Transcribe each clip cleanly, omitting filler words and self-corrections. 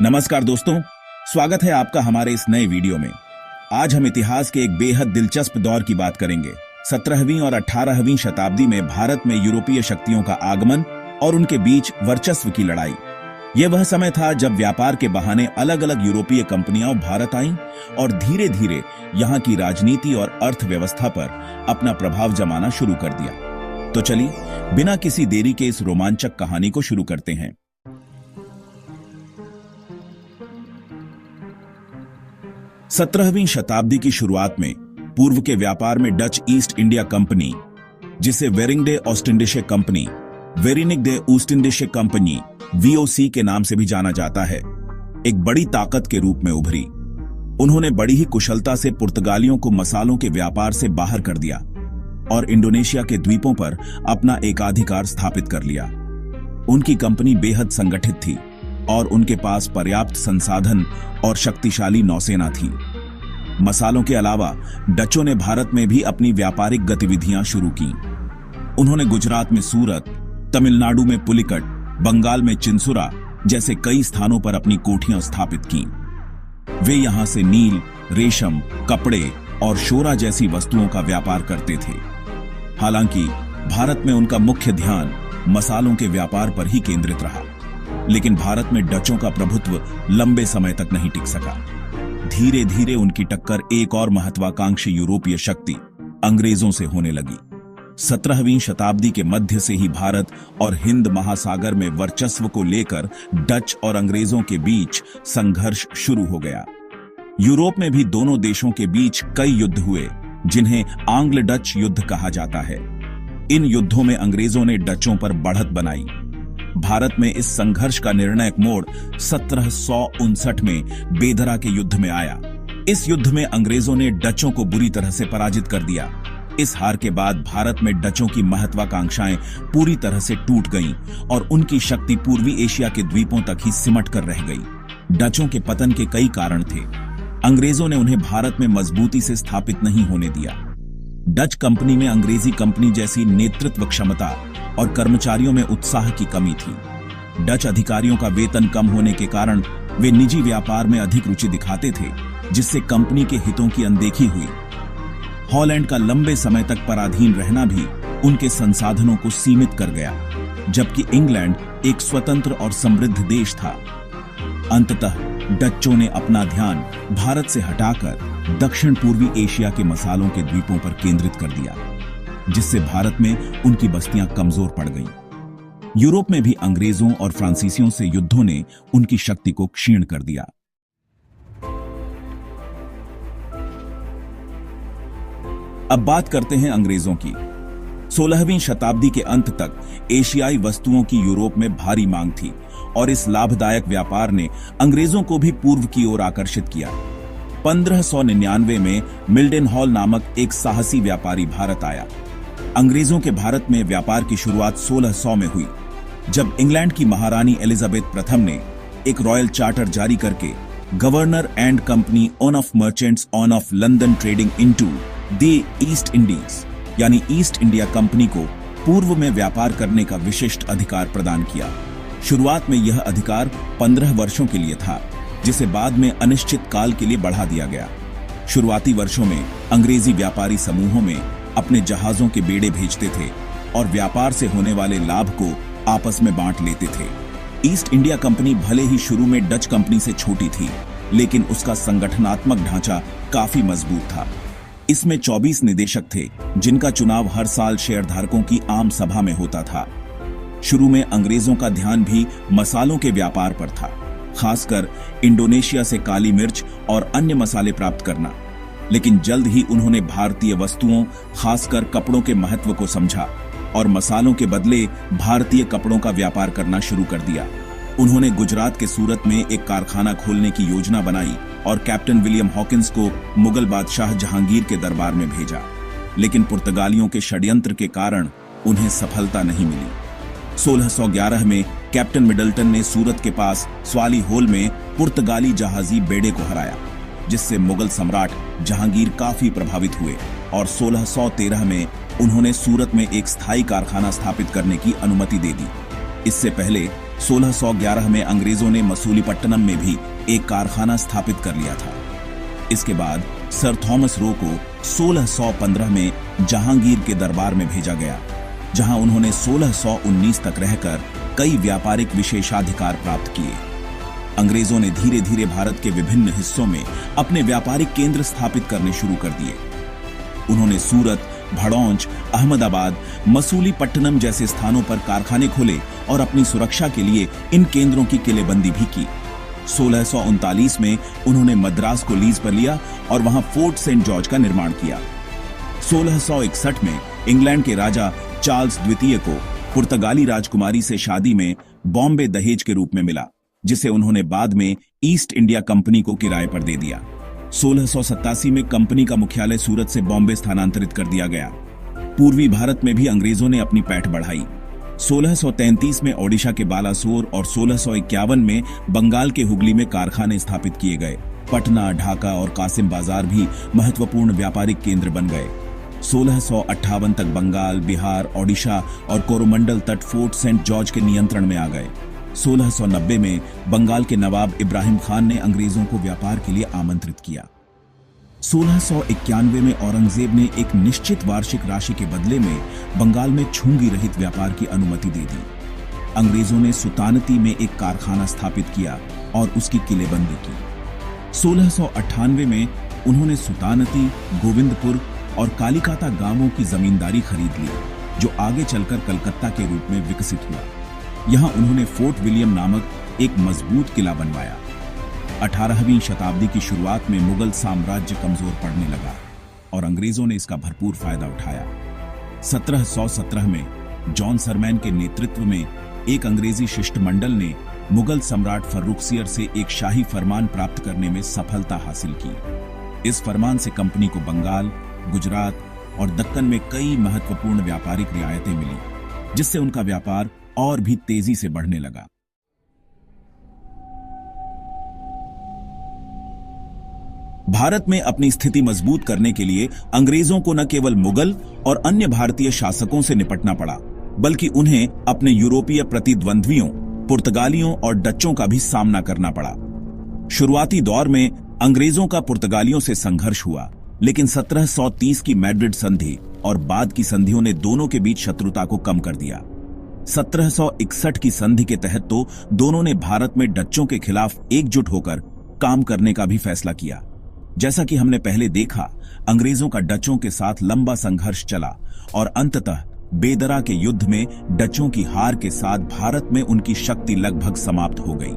नमस्कार दोस्तों, स्वागत है आपका हमारे इस नए वीडियो में। आज हम इतिहास के एक बेहद दिलचस्प दौर की बात करेंगे। 17वीं और 18वीं शताब्दी में भारत में यूरोपीय शक्तियों का आगमन और उनके बीच वर्चस्व की लड़ाई। यह वह समय था जब व्यापार के बहाने अलग अलग यूरोपीय कंपनियां भारत आईं और धीरे धीरे यहां की राजनीति और अर्थव्यवस्था पर अपना प्रभाव जमाना शुरू कर दिया। तो चलिए बिना किसी देरी के इस रोमांचक कहानी को शुरू करते हैं। 17वीं शताब्दी की शुरुआत में पूर्व के व्यापार में डच ईस्ट इंडिया कंपनी, जिसे वेरिंगडे ओस्टिंडिशे कंपनी, वेरिनिगडे ओस्टिंडिशे कंपनी वीओसी के नाम से भी जाना जाता है, एक बड़ी ताकत के रूप में उभरी। उन्होंने बड़ी ही कुशलता से पुर्तगालियों को मसालों के व्यापार से बाहर कर दिया और इंडोनेशिया के द्वीपों पर अपना एकाधिकार स्थापित कर लिया। उनकी कंपनी बेहद संगठित थी और उनके पास पर्याप्त संसाधन और शक्तिशाली नौसेना थी। मसालों के अलावा डचों ने भारत में भी अपनी व्यापारिक गतिविधियां शुरू की। उन्होंने गुजरात में सूरत, तमिलनाडु में पुलिकट, बंगाल में चिंसुरा जैसे कई स्थानों पर अपनी कोठियां स्थापित की। वे यहां से नील, रेशम, कपड़े और शोरा जैसी वस्तुओं का व्यापार करते थे। हालांकि भारत में उनका मुख्य ध्यान मसालों के व्यापार पर ही केंद्रित रहा, लेकिन भारत में डचों का प्रभुत्व लंबे समय तक नहीं टिक सका। धीरे धीरे उनकी टक्कर एक और महत्वाकांक्षी यूरोपीय शक्ति अंग्रेजों से होने लगी। 17वीं शताब्दी के मध्य से ही भारत और हिंद महासागर में वर्चस्व को लेकर डच और अंग्रेजों के बीच संघर्ष शुरू हो गया। यूरोप में भी दोनों देशों के बीच कई युद्ध हुए, जिन्हें आंग्ल डच युद्ध कहा जाता है। इन युद्धों में अंग्रेजों ने डचों पर बढ़त बनाई। भारत में इस संघर्ष का निर्णायक मोड़ 1759 में बेदरा के युद्ध में आया। इस युद्ध में अंग्रेजों ने डचों को बुरी तरह से पराजित कर दिया। इस हार के बाद भारत में डचों की महत्वाकांक्षाएं पूरी तरह से टूट गईं और उनकी शक्ति पूर्वी एशिया के द्वीपों तक ही सिमट कर रह गई। डचों के पतन के कई कारण थे। अंग्रेजों ने उन्हें भारत में मजबूती से स्थापित नहीं होने दिया। डच कंपनी में अंग्रेजी कंपनी जैसी नेतृत्व क्षमता और कर्मचारियों में उत्साह की कमी थी। डच अधिकारियों का वेतन कम होने के कारण वे निजी व्यापार में अधिक रुचि दिखाते थे, जिससे कंपनी के हितों की अनदेखी हुई। हॉलैंड का लंबे समय तक पराधीन रहना भी उनके संसाधनों को सीमित कर गया, जबकि इंग्लैंड एक स्वतंत्र और समृद्ध देश था। अंततः डच्चों ने अपना ध्यान भारत से हटाकर दक्षिण पूर्वी एशिया के मसालों के द्वीपों पर केंद्रित कर दिया, जिससे भारत में उनकी बस्तियां कमजोर पड़ गईं। यूरोप में भी अंग्रेजों और फ्रांसीसियों से युद्धों ने उनकी शक्ति को क्षीण कर दिया। अब बात करते हैं अंग्रेजों की। 16वीं शताब्दी के अंत तक एशियाई वस्तुओं की यूरोप में भारी मांग थी और इस लाभदायक व्यापार ने अंग्रेजों को भी पूर्व की ओर आकर्षित किया। 1599 में मिल्डेनहॉल नामक एक साहसी व्यापारी भारत आया। अंग्रेजों के भारत में व्यापार की शुरुआत 1600 में हुई, जब इंग्लैंड की महारानी एलिजाबेथ प्रथम ने एक रॉयल चार्टर जारी करके governor and company on off merchants on off London trading into the east Indies यानी ईस्ट इंडिया कंपनी को पूर्व में व्यापार करने का विशिष्ट अधिकार प्रदान किया। शुरुआत में यह अधिकार 15 वर्षों के लिए था, जिसे बाद में अनिश्चित काल के लिए बढ़ा दिया गया। शुरुआती वर्षों में अंग्रेजी व्यापारी समूहों में अपने जहाजों के बेड़े भेजते थे और व्यापार से होने वाले लाभ को आपस में बांट लेते थे। ईस्ट इंडिया कंपनी भले ही शुरू में डच कंपनी से छोटी थी, लेकिन उसका संगठनात्मक ढांचा काफी मजबूत था। इसमें 24 निदेशक थे, जिनका चुनाव हर साल शेयरधारकों की आम सभा में होता था। शुरू में अंग्रेजों का ध्यान भी मसालों के व्यापार पर था, खासकर इंडोनेशिया से काली मिर्च और अन्य मसाले प्राप्त करना। लेकिन जल्द ही उन्होंने भारतीय वस्तुओं, खासकर कपड़ों के महत्व को समझा और मसालों के बदले भारतीय कपड़ों का व्यापार करना शुरू कर दिया। उन्होंने गुजरात के सूरत में एक कारखाना खोलने की योजना बनाई और कैप्टन विलियम हॉकिंस को मुगल बादशाह जहांगीर के दरबार में भेजा, लेकिन पुर्तगालियों के षड्यंत्र के कारण उन्हें सफलता नहीं मिली। 1611 में कैप्टन मिडल्टन ने सूरत के पास स्वाली होल में पुर्तगाली जहाजी बेड़े को हराया, जिससे मुगल सम्राट जहांगीर काफी प्रभावित हुए और 1613 में उन्होंने सूरत में एक स्थायी कारखाना स्थापित करने की अनुमति दे दी। इससे पहले 1611 में अंग्रेजों ने मसूलीपट्टनम में भी एक कारखाना स्थापित कर लिया था। इसके बाद सर थॉमस रो को 1615 में जहांगीर के दरबार में भेजा गया, जहां उन्होंने 1619 तक रहकर कई व्यापारिक विशेषाधिकार प्राप्त किए। अंग्रेजों ने धीरे धीरे भारत के विभिन्न हिस्सों में अपने व्यापारिक केंद्र स्थापित करने शुरू कर दिए। उन्होंने सूरत, भड़ौंच, अहमदाबाद, मसूलीपट्टनम जैसे स्थानों पर कारखाने खोले और अपनी सुरक्षा के लिए इन केंद्रों की किलेबंदी भी की। 1639 में उन्होंने मद्रास को लीज पर लिया और वहां फोर्ट सेंट जॉर्ज का निर्माण किया। 1661 में इंग्लैंड के राजा चार्ल्स द्वितीय को पुर्तगाली राजकुमारी से शादी में बॉम्बे दहेज के रूप में मिला, जिसे उन्होंने बाद में ईस्ट इंडिया कंपनी को किराए पर दे दिया। 1687 में कंपनी का मुख्यालय सूरत से बॉम्बे स्थानांतरित कर दिया गया। पूर्वी भारत में भी अंग्रेजों ने अपनी पैठ बढ़ाई। 1633 में ओडिशा के बालासोर और 1651 में बंगाल के हुगली में कारखाने स्थापित किए गए। पटना, ढाका और कासिम बाजार भी महत्वपूर्ण व्यापारिक केंद्र बन गए। 1658 तक बंगाल, बिहार, ओडिशा और कोरोमंडल तट फोर्ट सेंट जॉर्ज के नियंत्रण में आ गए। 1690 में बंगाल के नवाब इब्राहिम खान ने अंग्रेजों को व्यापार के लिए आमंत्रित किया। 1691 में औरंगजेब ने एक निश्चित वार्षिक राशि के बदले में बंगाल में छूंगी रहित व्यापार की अनुमति दे दी। अंग्रेजों ने सुल्तानती में एक कारखाना स्थापित किया और उसकी किलेबंदी की। 1698 में उन्होंने सुल्तानती, गोविंदपुर और कालिकाता गांवों की जमींदारी खरीद ली, जो आगे चलकर कलकत्ता के रूप में विकसित हुआ। यहां उन्होंने फोर्ट विलियम नामक एक मजबूत किला बनवाया। 18वीं शताब्दी की शुरुआत में मुगल साम्राज्य कमजोर पड़ने लगा और अंग्रेजों ने इसका भरपूर फायदा उठाया। 1717 में जॉन सरमैन के नेतृत्व में एक अंग्रेजी शिष्टमंडल ने मुगल सम्राट फर्रुखसियर से एक शाही फरमान प्राप्त करने में सफलता हासिल की। इस फरमान से कंपनी को बंगाल, गुजरात और दक्कन में कई महत्वपूर्ण व्यापारिक रियायतें मिली, जिससे उनका व्यापार और भी तेजी से बढ़ने लगा। भारत में अपनी स्थिति मजबूत करने के लिए अंग्रेजों को न केवल मुगल और अन्य भारतीय शासकों से निपटना पड़ा, बल्कि उन्हें अपने यूरोपीय प्रतिद्वंद्वियों, पुर्तगालियों और डच्चों का भी सामना करना पड़ा। शुरुआती दौर में अंग्रेजों का पुर्तगालियों से संघर्ष हुआ, लेकिन 1730 की मैड्रिड संधि और बाद की संधियों ने दोनों के बीच शत्रुता को कम कर दिया। 1761 की संधि के तहत तो दोनों ने भारत में डच्चों के खिलाफ एकजुट होकर काम करने का भी फैसला किया। जैसा कि हमने पहले देखा, अंग्रेजों का डचों के साथ लंबा संघर्ष चला और अंततः बेदरा के युद्ध में डचों की हार के साथ भारत में उनकी शक्ति लगभग समाप्त हो गई।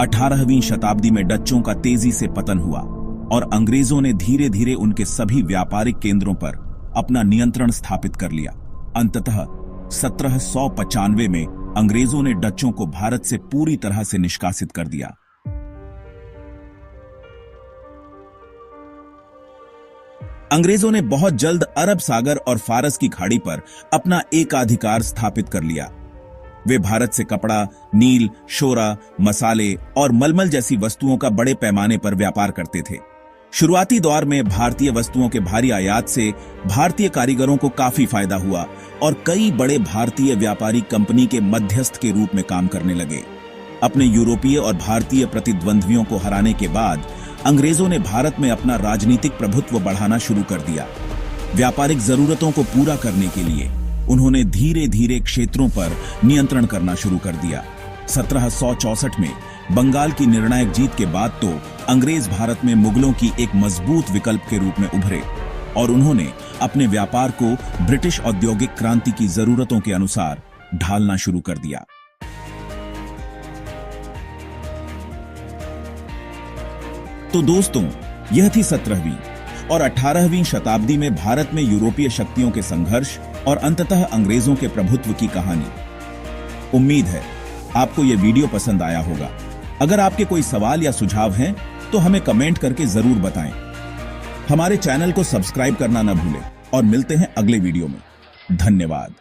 18वीं शताब्दी में डचों का तेजी से पतन हुआ और अंग्रेजों ने धीरे धीरे उनके सभी व्यापारिक केंद्रों पर अपना नियंत्रण स्थापित कर लिया। अंततः 1795 में अंग्रेजों ने डचों को भारत से पूरी तरह से निष्कासित कर दिया। अंग्रेजों ने बहुत जल्द अरब सागर और फारस की खाड़ी पर अपना एकाधिकार स्थापित कर लिया। वे भारत से कपड़ा, नील, शोरा, मसाले और मलमल जैसी वस्तुओं का बड़े पैमाने पर व्यापार करते थे। शुरुआती दौर में भारतीय वस्तुओं के भारी आयात से भारतीय कारीगरों को काफी फायदा हुआ और कई बड़े भारतीय व्यापारी कंपनी के मध्यस्थ के रूप में काम करने लगे। अपने यूरोपीय और भारतीय प्रतिद्वंद्वियों को हराने के बाद अंग्रेजों ने भारत में अपना राजनीतिक प्रभुत्व बढ़ाना शुरू कर दिया। व्यापारिक जरूरतों को पूरा करने के लिए उन्होंने धीरे धीरे क्षेत्रों पर नियंत्रण करना शुरू कर दिया। 1764 में बंगाल की निर्णायक जीत के बाद तो अंग्रेज भारत में मुगलों की एक मजबूत विकल्प के रूप में उभरे और उन्होंने अपने व्यापार को ब्रिटिश औद्योगिक क्रांति की जरूरतों के अनुसार ढालना शुरू कर दिया। तो दोस्तों, यह थी 17वीं और 18वीं शताब्दी में भारत में यूरोपीय शक्तियों के संघर्ष और अंततः अंग्रेजों के प्रभुत्व की कहानी। उम्मीद है आपको यह वीडियो पसंद आया होगा। अगर आपके कोई सवाल या सुझाव हैं तो हमें कमेंट करके जरूर बताएं। हमारे चैनल को सब्सक्राइब करना न भूलें और मिलते हैं अगले वीडियो में। धन्यवाद।